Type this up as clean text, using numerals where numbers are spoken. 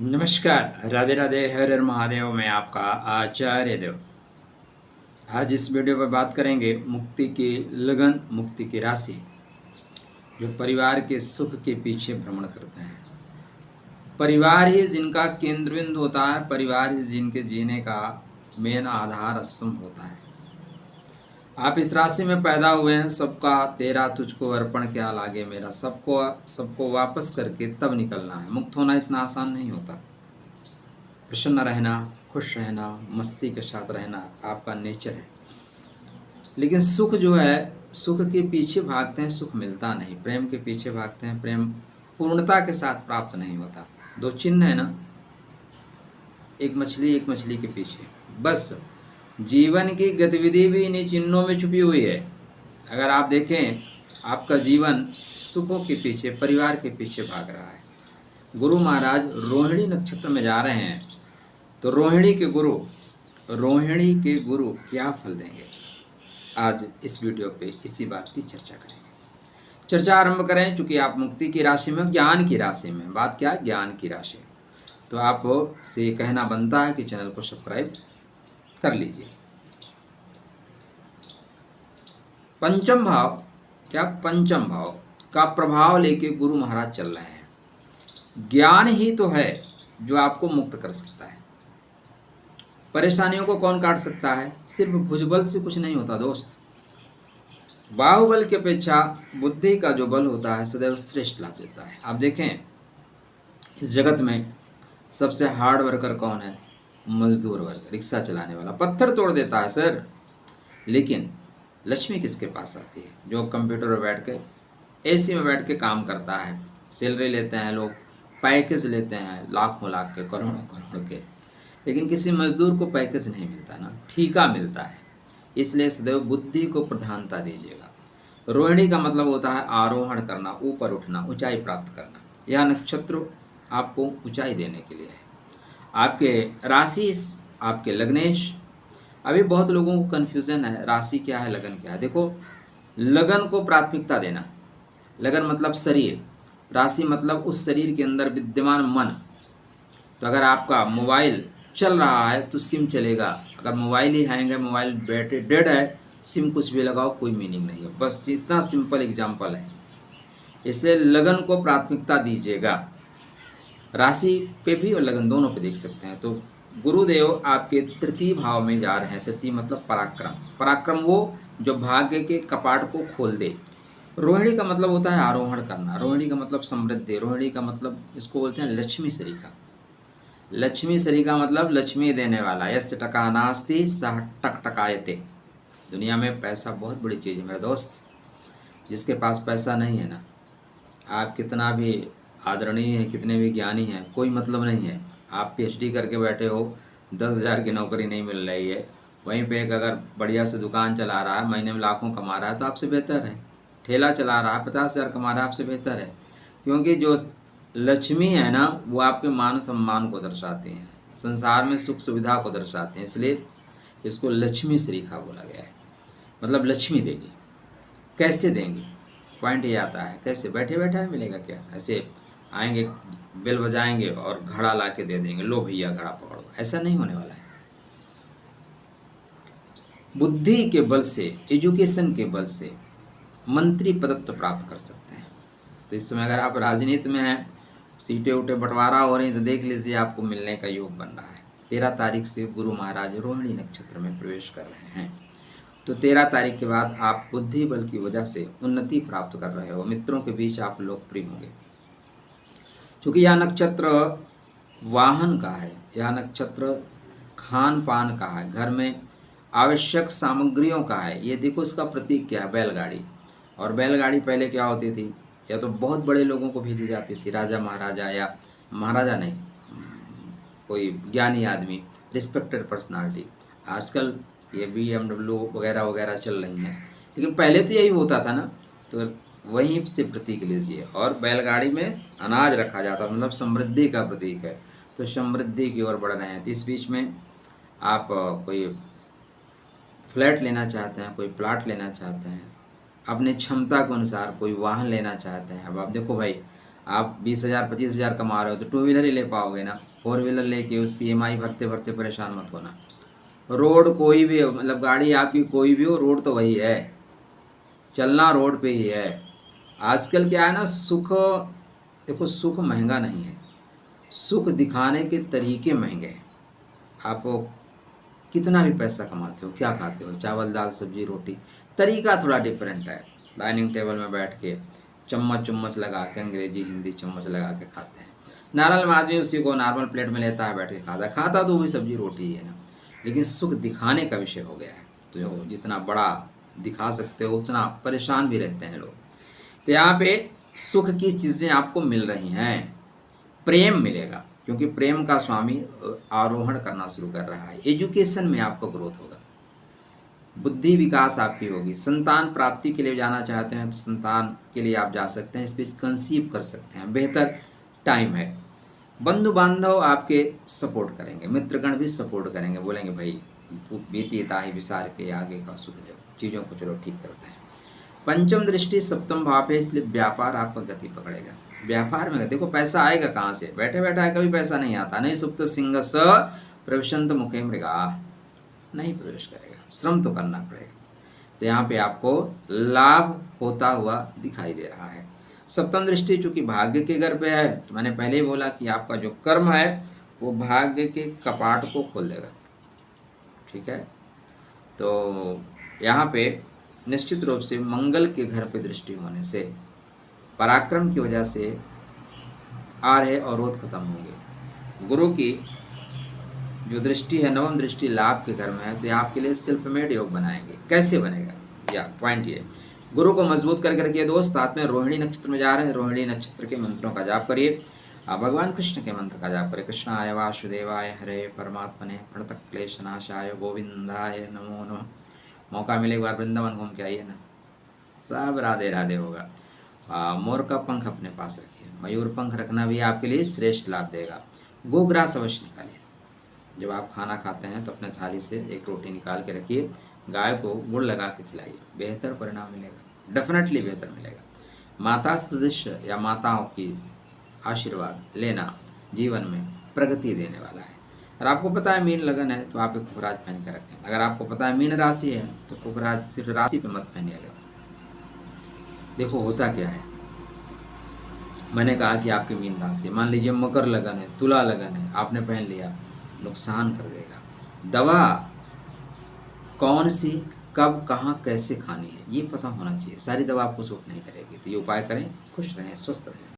नमस्कार, राधे राधे, हर हर महादेव। मैं आपका आचार्य देव। आज इस वीडियो पर बात करेंगे मुक्ति की लगन, मुक्ति की राशि, जो परिवार के सुख के पीछे भ्रमण करते हैं। परिवार ही जिनका केंद्र बिंदु होता है, परिवार ही जिनके जीने का मेन आधार स्तंभ होता है। आप इस राशि में पैदा हुए हैं, सबका तेरा तुझको अर्पण क्या लागे मेरा, सबको सबको वापस करके तब निकलना है। मुक्त होना इतना आसान नहीं होता। प्रसन्न रहना, खुश रहना, मस्ती के साथ रहना आपका नेचर है। लेकिन सुख जो है, सुख के पीछे भागते हैं, सुख मिलता नहीं। प्रेम के पीछे भागते हैं, प्रेम पूर्णता के साथ प्राप्त नहीं होता। दो चिन्ह है ना, एक मछली के पीछे। बस जीवन की गतिविधि भी इन्हीं चिन्हों में छुपी हुई है। अगर आप देखें, आपका जीवन सुखों के पीछे, परिवार के पीछे भाग रहा है। गुरु महाराज रोहिणी नक्षत्र में जा रहे हैं, तो रोहिणी के गुरु क्या फल देंगे, आज इस वीडियो पे इसी बात की चर्चा करेंगे। चर्चा आरंभ करें। चूंकि आप मुक्ति की राशि में, ज्ञान की राशि में, बात क्या है, ज्ञान की राशि, तो आप से कहना बनता है कि चैनल को सब्सक्राइब कर लीजिए। पंचम भाव, क्या पंचम भाव का प्रभाव लेके गुरु महाराज चल रहे हैं। ज्ञान ही तो है जो आपको मुक्त कर सकता है। परेशानियों को कौन काट सकता है? सिर्फ भुजबल से कुछ नहीं होता दोस्त। बाहुबल की अपेक्षा बुद्धि का जो बल होता है सदैव श्रेष्ठ लाभ देता है। आप देखें, इस जगत में सबसे हार्ड वर्कर कौन है? मजदूर वर्ग, रिक्शा चलाने वाला। पत्थर तोड़ देता है सर, लेकिन लक्ष्मी किसके पास आती है? जो कंप्यूटर पर बैठ के, एसी में बैठ के काम करता है। सैलरी लेते हैं लोग, पैकेज लेते हैं लाखों लाख के, करोड़ों करोड़ के, लेकिन किसी मजदूर को पैकेज नहीं मिलता ना, ठीका मिलता है। इसलिए सदैव बुद्धि को प्रधानता दीजिएगा। रोहिणी का मतलब होता है आरोहण करना, ऊपर उठना, ऊंचाई प्राप्त करना। यह नक्षत्र आपको ऊंचाई देने के लिए है। आपके राशि, आपके लग्नेश। अभी बहुत लोगों को कन्फ्यूज़न है, राशि क्या है, लगन क्या है। देखो, लगन को प्राथमिकता देना। लगन मतलब शरीर, राशि मतलब उस शरीर के अंदर विद्यमान मन। तो अगर आपका मोबाइल चल रहा है तो सिम चलेगा। अगर मोबाइल ही हैंग है, मोबाइल बैटरी डेड है, सिम कुछ भी लगाओ कोई मीनिंग नहीं है। बस इतना सिंपल एग्जाम्पल है। इसलिए लगन को प्राथमिकता दीजिएगा। राशि पे भी और लगन दोनों पे देख सकते हैं। तो गुरुदेव आपके तृतीय भाव में जा रहे हैं। तृतीय मतलब पराक्रम। पराक्रम वो जो भाग्य के कपाट को खोल दे। रोहिणी का मतलब होता है आरोहण करना। रोहिणी का मतलब समृद्धि। रोहिणी का मतलब इसको बोलते हैं लक्ष्मी सरीखा। लक्ष्मी सरी का मतलब लक्ष्मी देने वाला। यस्य टका नास्ति सह टकटकायते। दुनिया में पैसा बहुत बड़ी चीज़ है मेरे दोस्त। जिसके पास पैसा नहीं है ना, आप कितना भी आदरणीय हैं, कितने भी ज्ञानी हैं, कोई मतलब नहीं है। आप पीएचडी करके बैठे हो, 10,000 की नौकरी नहीं मिल रही है, वहीं पे एक अगर बढ़िया से दुकान चला रहा है, महीने में लाखों कमा रहा है, तो आपसे बेहतर है। ठेला चला रहा है, 50,000 कमा रहा है, आपसे बेहतर है। क्योंकि जो लक्ष्मी है ना, वो आपके मान सम्मान को दर्शाते हैं, संसार में सुख सुविधा को दर्शाते हैं। इसलिए इसको लक्ष्मी श्रीखा बोला गया है। मतलब लक्ष्मी देगी। कैसे देंगी? पॉइंट ये आता है, कैसे? बैठे बैठे मिलेगा क्या? ऐसे आएंगे, बेल बजाएंगे और घड़ा ला के दे देंगे, लो भैया घड़ा पकड़ो। ऐसा नहीं होने वाला है। बुद्धि के बल से, एजुकेशन के बल से मंत्री पदत्व प्राप्त कर सकते हैं। तो इस समय अगर आप राजनीति में हैं, सीटें उठे बंटवारा हो रही, तो देख लीजिए आपको मिलने का योग बन रहा है। 13 तारीख से गुरु महाराज रोहिणी नक्षत्र में प्रवेश कर रहे हैं। तो 13 तारीख के बाद आप बुद्धि बल की वजह से उन्नति प्राप्त कर रहे हो। मित्रों के बीच आप लोकप्रिय होंगे। क्योंकि यह नक्षत्र वाहन का है, यह नक्षत्र खान पान का है, घर में आवश्यक सामग्रियों का है। ये देखो, इसका प्रतीक क्या है? बैलगाड़ी। और बैलगाड़ी पहले क्या होती थी? या तो बहुत बड़े लोगों को भेजी जाती थी, राजा महाराजा, या महाराजा नहीं, कोई ज्ञानी आदमी, रिस्पेक्टेड पर्सनालिटी। आजकल ये BMW वगैरह वगैरह चल रही हैं, लेकिन पहले तो यही होता था ना। तो वहीं से प्रतीक लीजिए। और बैलगाड़ी में अनाज रखा जाता था, मतलब समृद्धि का प्रतीक है। तो समृद्धि की ओर बढ़ रहे हैं। तो इस बीच में आप कोई फ्लैट लेना चाहते हैं, कोई प्लाट लेना चाहते हैं, अपने क्षमता के अनुसार कोई वाहन लेना चाहते हैं। अब आप देखो भाई, आप 20,000 25,000 कमा रहे हो तो 2 व्हीलर ही ले पाओगे ना। 4 व्हीलर लेके उसकी EMI भरते भरते परेशान मत होना। रोड कोई भी हो, मतलब गाड़ी आपकी कोई भी हो, रोड तो वही है, चलना रोड पे ही है। आजकल क्या है ना, सुख, देखो सुख महंगा नहीं है, सुख दिखाने के तरीके महंगे हैं। आप कितना भी पैसा कमाते हो, क्या खाते हो, चावल दाल सब्जी रोटी, तरीका थोड़ा डिफरेंट है। डाइनिंग टेबल में बैठ के चम्मच चम्मच लगा के, अंग्रेजी हिंदी चम्मच लगा के खाते हैं। नॉर्मल आदमी उसी को नॉर्मल प्लेट में लेता है, बैठ के खाता है, खाता तो वही सब्जी रोटी ही है ना। लेकिन सुख दिखाने का विषय हो गया है, तो जितना बड़ा दिखा सकते हो उतना परेशान भी रहते हैं लोग। तो यहाँ पे सुख की चीज़ें आपको मिल रही हैं, प्रेम मिलेगा, क्योंकि प्रेम का स्वामी आरोहण करना शुरू कर रहा है। एजुकेशन में आपको ग्रोथ होगा, बुद्धि विकास आपकी होगी। संतान प्राप्ति के लिए जाना चाहते हैं तो संतान के लिए आप जा सकते हैं, इस पर कंसीव कर सकते हैं, बेहतर टाइम है। बंधु बांधव आपके सपोर्ट करेंगे, मित्रगण भी सपोर्ट करेंगे, बोलेंगे भाई बीती ताही विसार के आगे का सुध लो, चीज़ों को चलो ठीक करते हैं। पंचम दृष्टि सप्तम भाव है, इसलिए व्यापार आपका गति पकड़ेगा। व्यापार में देखो पैसा आएगा कहाँ से, बैठे बैठा कभी पैसा नहीं आता। नहीं सुप्त सिंह स प्रविशंत मुखे मृगा, नहीं प्रवेश करेगा, श्रम तो करना पड़ेगा। तो यहाँ पे आपको लाभ होता हुआ दिखाई दे रहा है। सप्तम दृष्टि चूंकि भाग्य के घर पे है, तो मैंने पहले ही बोला कि आपका जो कर्म है वो भाग्य के कपाट को खोल देगा, ठीक है। तो यहाँ पे निश्चित रूप से मंगल के घर पे दृष्टि होने से पराक्रम की वजह से आ रहे अवरोध खत्म होंगे। गुरु की जो दृष्टि है, नवम दृष्टि लाभ के घर में है, तो ये आपके लिए सेल्फ मेड योग बनाएंगे। कैसे बनेगा, या पॉइंट ये, गुरु को मजबूत करके रखिए दोस्त। साथ में रोहिणी नक्षत्र में जा रहे हैं, रोहिणी नक्षत्र के मंत्रों का जाप करिए। आप भगवान कृष्ण के मंत्र का जाप करिए। कृष्णाय वासुदेवाय हरे परमात्मने प्रणत क्लेशनाशाय गोविंदाय नमो नमः। मौका मिले एक बार वृंदावन घूम के आइए ना, सब राधे राधे होगा। मोर का पंख अपने पास रखिए, मयूर पंख रखना भी आपके लिए श्रेष्ठ लाभ देगा। गोग्रास अवश्य निकालिए, जब आप खाना खाते हैं तो अपने थाली से एक रोटी निकाल के रखिए, गाय को गुड़ लगा के खिलाइए, बेहतर परिणाम मिलेगा, डेफिनेटली बेहतर मिलेगा। माता सदस्य या माताओं की आशीर्वाद लेना जीवन में प्रगति देने वाला है। अगर आपको पता है मीन लगन है तो आप एक पुखराज पहन कर रखें। अगर आपको पता है मीन राशि है तो पुखराज सिर्फ राशि पे मत पहनिएगा। देखो होता क्या है, मैंने कहा कि आपकी मीन राशि, मान लीजिए मकर लगन है, तुला लगन है, आपने पहन लिया, नुकसान कर देगा। दवा कौन सी, कब, कहाँ, कैसे खानी है ये पता होना चाहिए। सारी दवा आपको सूट नहीं करेगी, तो ये उपाय करें, खुश रहें, स्वस्थ रहें।